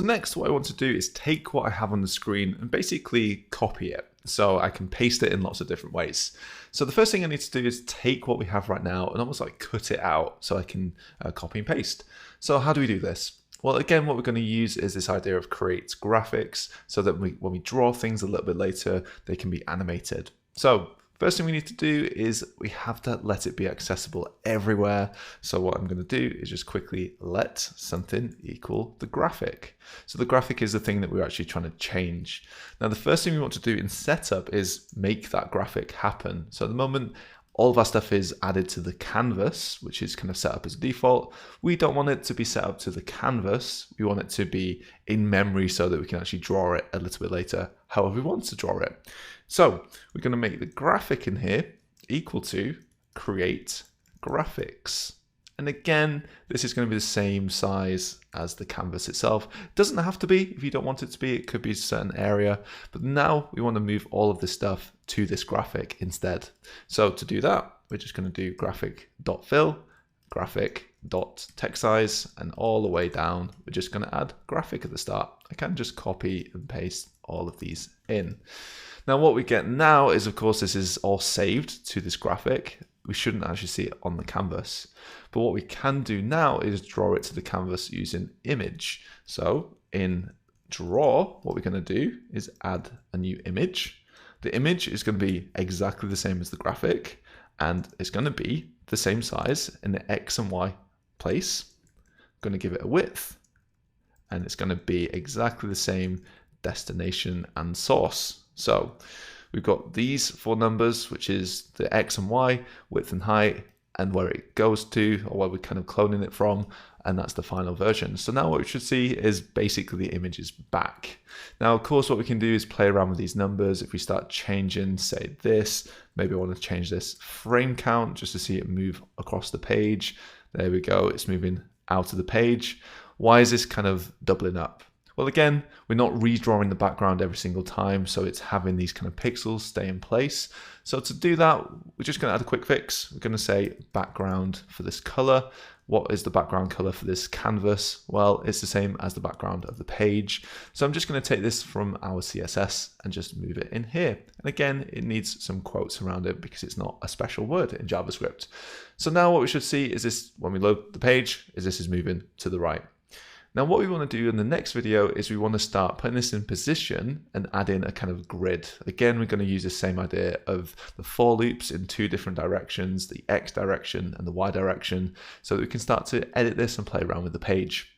next, what I want to do is take what I have on the screen and basically copy it, so I can paste it in lots of different ways. So the first thing I need to do is take what we have right now and almost like cut it out so I can copy and paste. So how do we do this? Well, again, what we're going to use is this idea of createGraphics, so that when we draw things a little bit later, they can be animated. So first thing we need to do is we have to let it be accessible everywhere. So what I'm going to do is just quickly let something equal the graphic. So the graphic is the thing that we're actually trying to change. Now, the first thing we want to do in setup is make that graphic happen. So at the moment, all of our stuff is added to the canvas, which is kind of set up as default. We don't want it to be set up to the canvas. We want it to be in memory so that we can actually draw it a little bit later, however we want to draw it. So we're going to make the graphic in here equal to createGraphics. And again, this is going to be the same size as the canvas itself. It doesn't have to be if you don't want it to be. It could be a certain area. But now we want to move all of this stuff to this graphic instead. So to do that, we're just going to do graphic.fill, graphic.textsize, and all the way down, we're just going to add graphic at the start. I can just copy and paste all of these in. Now what we get now is, of course, this is all saved to this graphic. We shouldn't actually see it on the canvas. But what we can do now is draw it to the canvas using image. So in draw, what we're going to do is add a new image. The image is going to be exactly the same as the graphic, and it's going to be the same size in the X and Y place. I'm going to give it a width, and it's going to be exactly the same destination and source. So we've got these four numbers, which is the X and Y, width and height, and where it goes to, or where we're kind of cloning it from, and that's the final version. So now what we should see is basically the image is back. Now, of course, what we can do is play around with these numbers. If we start changing, say this, maybe I want to change this frame count just to see it move across the page. There we go, it's moving out of the page. Why is this kind of doubling up? Well, again, we're not redrawing the background every single time, so it's having these kind of pixels stay in place. So to do that, we're just going to add a quick fix. We're going to say background for this color. What is the background color for this canvas? Well, it's the same as the background of the page. So I'm just going to take this from our CSS and just move it in here. And again, it needs some quotes around it because it's not a special word in JavaScript. So now what we should see is this, when we load the page, is this is moving to the right. Now what we want to do in the next video is we want to start putting this in position and add in a kind of grid. Again, we're going to use the same idea of the for loops in two different directions, the X direction and the Y direction, so that we can start to edit this and play around with the page.